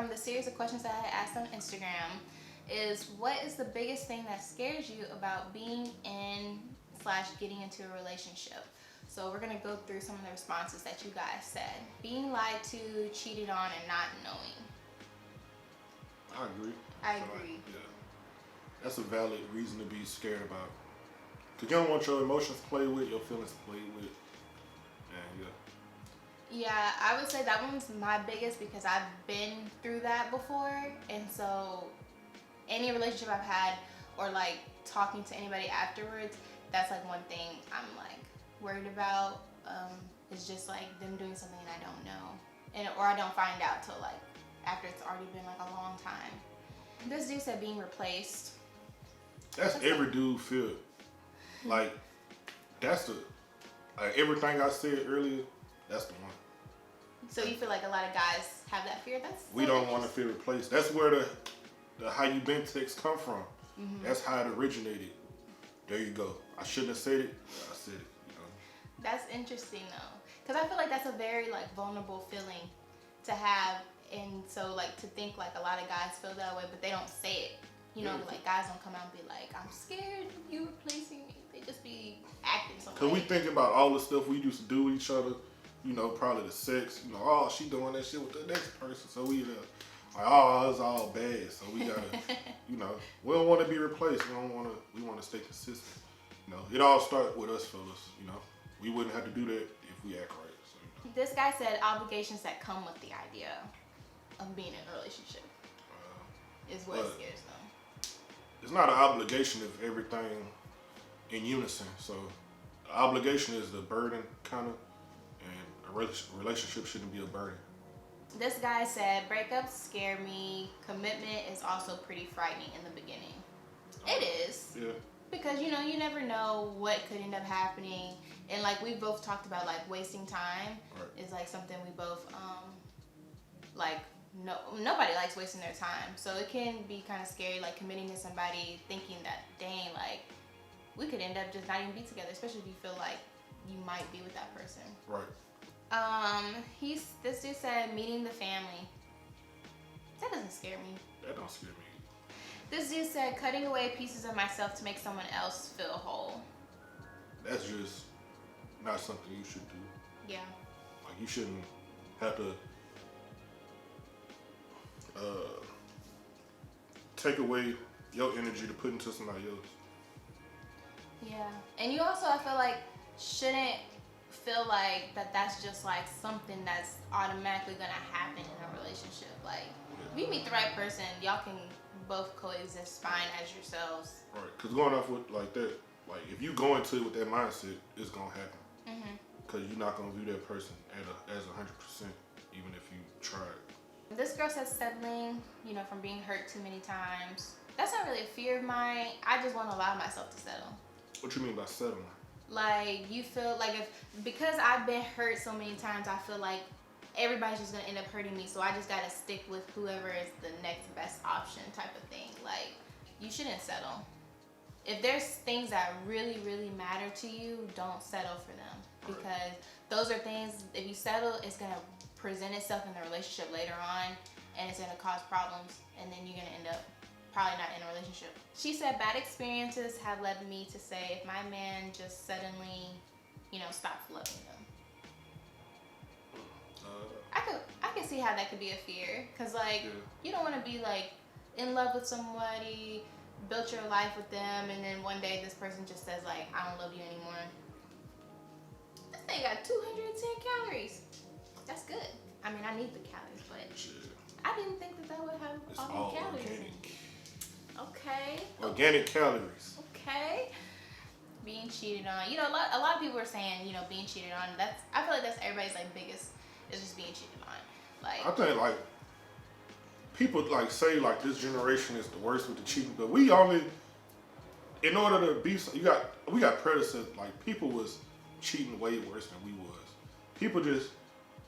from the series of questions that I asked on Instagram is, what is the biggest thing that scares you about being in / getting into a relationship? So we're going to go through some of the responses that you guys said. Being lied to, cheated on, and not knowing. I agree. I agree. Yeah. That's a valid reason to be scared about. Because you don't want your emotions played with, your feelings played with. And yeah, I would say that one's my biggest because I've been through that before. And so any relationship I've had or like talking to anybody afterwards, that's like one thing I'm like worried about. It's just like them doing something and I don't know. Or I don't find out till like after it's already been like a long time. This dude said being replaced. That's every dude feel. Like, that's the, everything I said earlier, that's the one. So you feel like a lot of guys have that fear? We don't want to feel replaced. That's where the how you been text come from. Mm-hmm. That's how it originated. There you go. I shouldn't have said it, but I said it. You know. That's interesting though, because I feel like that's a very like vulnerable feeling to have, and so like to think like a lot of guys feel that way, but they don't say it. You know, like guys don't come out and be like, "I'm scared of you replacing me." They just be acting something. Cause we think about all the stuff we used to do with each other. You know, probably the sex. You know, oh, she doing that shit with the next person, so we like, oh, it's all bad. So we gotta, you know, we don't want to be replaced. We don't want to. We want to stay consistent. You know, it all started with us fellas. You know, we wouldn't have to do that if we act right. So, you know. This guy said obligations that come with the idea of being in a relationship is what scares them. It's not an obligation if everything in unison. So, the obligation is the burden, kind of, and a relationship shouldn't be a burden. This guy said breakups scare me. Commitment is also pretty frightening in the beginning. It is. Yeah. Because you know, you never know what could end up happening, and like we both talked about, like wasting time is like something we both like. No, nobody likes wasting their time, so it can be kind of scary, like committing to somebody, thinking that, dang, like we could end up just not even be together, especially if you feel like you might be with that person. Right. This dude said meeting the family. That doesn't scare me. That don't scare me. This dude said cutting away pieces of myself to make someone else feel whole. That's just not something you should do. Yeah. Like you shouldn't have to take away your energy to put into somebody else. Yeah, and you also, I feel like, shouldn't feel like that's just like something that's automatically gonna happen in a relationship. Like, if you meet the right person, y'all can both coexist fine as yourselves. Right, because going off with like that, like if you go into it with that mindset, it's gonna happen. Because you're not gonna view that person as 100%, even if you try it. This girl says settling, you know, from being hurt too many times. That's not really a fear of mine. I just want to allow myself to settle. What you mean by settling? Like, you feel like because I've been hurt so many times, I feel like everybody's just going to end up hurting me. So I just got to stick with whoever is the next best option type of thing. Like, you shouldn't settle. If there's things that really, really matter to you, don't settle for them. Because those are things, if you settle, it's going to present itself in the relationship later on, and it's going to cause problems, and then you're going to end up probably not in a relationship. She said bad experiences have led me to say if my man just suddenly, you know, stops loving them. I could see how that could be a fear, because like you don't want to be like in love with somebody, built your life with them, and then one day this person just says like, I don't love you anymore. This thing got 210 calories. That's good. I mean, I need the calories, but I didn't think that would have all the calories. Organic. Okay. Organic calories. Okay. Being cheated on. You know, a lot of people are saying, you know, being cheated on. I feel like that's everybody's like biggest is just being cheated on. Like, I think like people like say like this generation is the worst with the cheating, but we only, in order to be, we got predecessors, like people was cheating way worse than we was. People just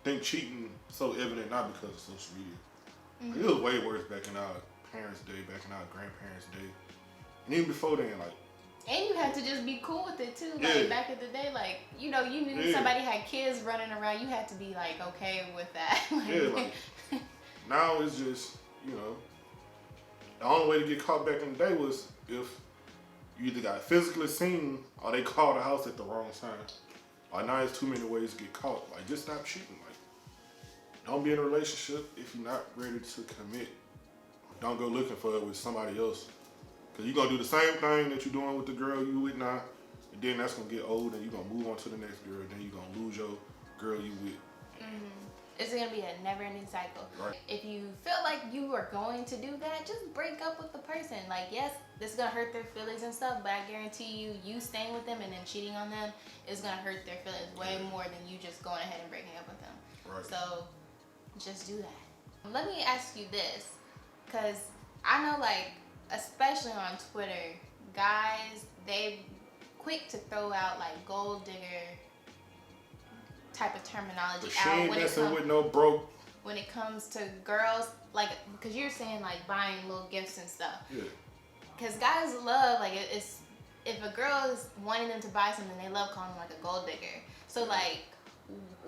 think cheating so evident not because of social media. Like, it was way worse back in our parents' day, back in our grandparents' day, and even before then. Like, and you had to just be cool with it too. Like back in the day, like you know, you knew somebody had kids running around, you had to be like okay with that. Like, Now it's just, the only way to get caught back in the day was if you either got physically seen or they called the house at the wrong time. Like now there's too many ways to get caught. Like just stop cheating. Like don't be in a relationship if you're not ready to commit. Don't go looking for it with somebody else. Cause you're gonna do the same thing that you're doing with the girl you with now, and then that's gonna get old and you're gonna move on to the next girl, and then you're gonna lose your girl you with. It's gonna be a never-ending cycle. Right. If you feel like you are going to do that, just break up with the person. Like, yes, this is gonna hurt their feelings and stuff, but I guarantee you staying with them and then cheating on them is gonna hurt their feelings way more than you just going ahead and breaking up with them. Right. So, just do that. Let me ask you this, because I know, like, especially on Twitter, guys, they quick to throw out like gold digger type of terminology But she out ain't messing with no broke. when it comes to girls, like, because you're saying like buying little gifts and stuff. Yeah. Because guys love, like, it's if a girl is wanting them to buy something, they love calling them like a gold digger. So like,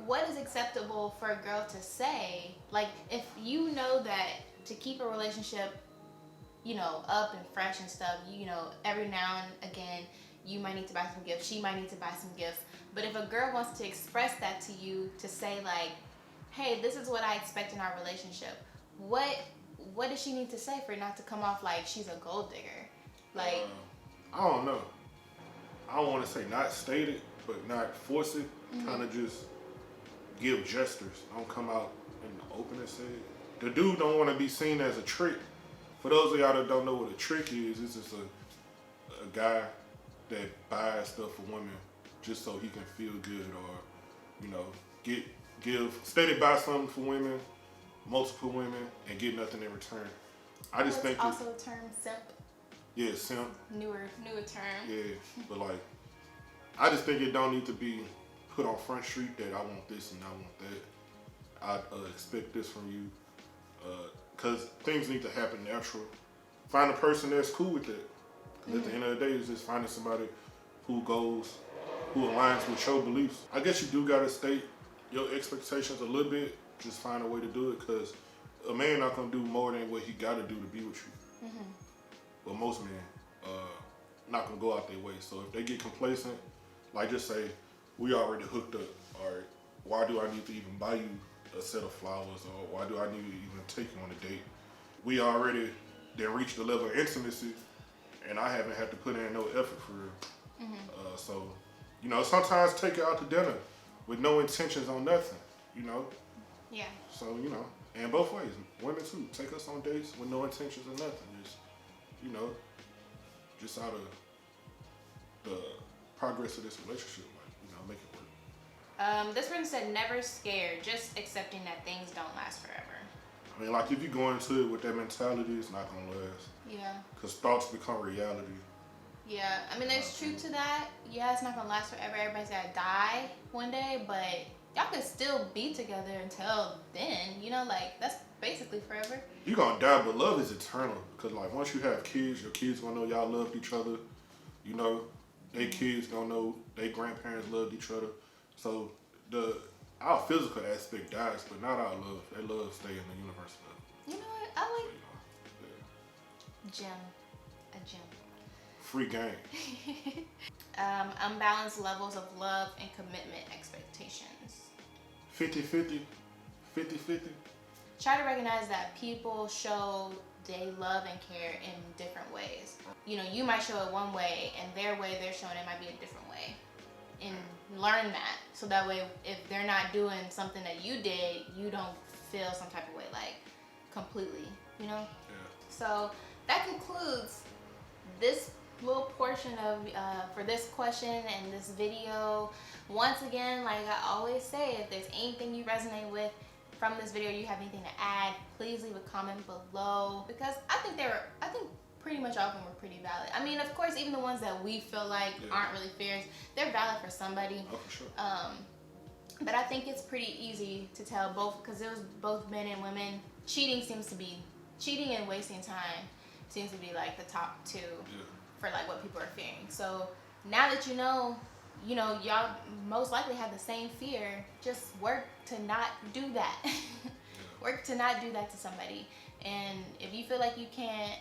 what is acceptable for a girl to say? Like, if you know that to keep a relationship, up and fresh and stuff, every now and again, you might need to buy some gifts. She might need to buy some gifts. But if a girl wants to express that to you, to say like, hey, this is what I expect in our relationship, what does she need to say for it not to come off like she's a gold digger? Like, I don't know. I don't want to say not state it, but not force it. Kind of just give gestures. Don't come out in the open and say it. The dude don't want to be seen as a trick. For those of y'all that don't know what a trick is, it's just a guy that buys stuff for women just so he can feel good, or give steady buy something for women, multiple women, and get nothing in return. I just think also a term, simp. Yeah, simp. Newer term. Yeah, but like, I just think it don't need to be put on Front Street that I want this and I want that. I expect this from you, because things need to happen natural. Find a person that's cool with it. At the end of the day, it's just finding somebody who aligns with your beliefs. I guess you do gotta state your expectations a little bit. Just find a way to do it, because a man not gonna do more than what he gotta do to be with you. But most men not gonna go out their way. So if they get complacent, like just say, we already hooked up, all right, why do I need to even buy you a set of flowers, or why do I need to even take you on a date? We already then reached the level of intimacy, and I haven't had to put in no effort for real. So, sometimes take it out to dinner with no intentions on nothing, Yeah. So, and both ways, women too, take us on dates with no intentions or nothing. Just, just out of the progress of this relationship, like, make it work. This person said never scared, just accepting that things don't last forever. I mean, like, if you go into it with that mentality, it's not gonna last. Yeah. Because thoughts become reality. Yeah, I mean, there's truth to that. Yeah, it's not gonna last forever. Everybody's gotta die one day, but y'all could still be together until then. Like, that's basically forever. You're gonna die, but love is eternal. Because, like, once you have kids, your kids gonna know y'all loved each other. Their kids gonna know their grandparents loved each other. So, our physical aspect dies, but not our love. That love stay in the universe. You know what? I like So, a gem. Free game. Unbalanced levels of love and commitment expectations. 50-50. 50-50. Try to recognize that people show they love and care in different ways. You might show it one way, and their way they're showing it might be a different way. And learn that, so that way if they're not doing something that you did, you don't feel some type of way, like, completely, Yeah. So that concludes this little portion of for this question and this video. Once again, like I always say, if there's anything you resonate with from this video, you have anything to add, please leave a comment below, because I think pretty much all of them were pretty valid. I mean, of course, even the ones that we feel like aren't really fair, they're valid for somebody. Oh, for sure. But I think it's pretty easy to tell both, because it was both men and women. Cheating and wasting time seems to be like the top two for like what people are fearing. So now that y'all most likely have the same fear, just work to not do that. Work to not do that to somebody. And if you feel like you can't,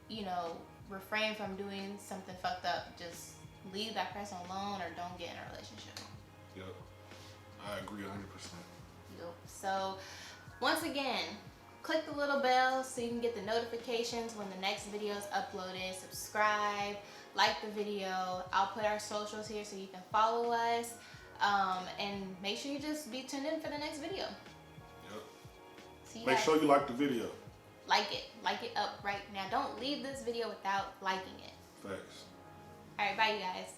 you know, refrain from doing something fucked up, just leave that person alone or don't get in a relationship. Yep. I agree 100%. Yep. So, once again, click the little bell so you can get the notifications when the next video is uploaded. Subscribe, like the video. I'll put our socials here so you can follow us. And make sure you just be tuned in for the next video. Yep. See you Make guys. sure you like the video. Like it up right now. Don't leave this video without liking it. Thanks. All right, bye you guys.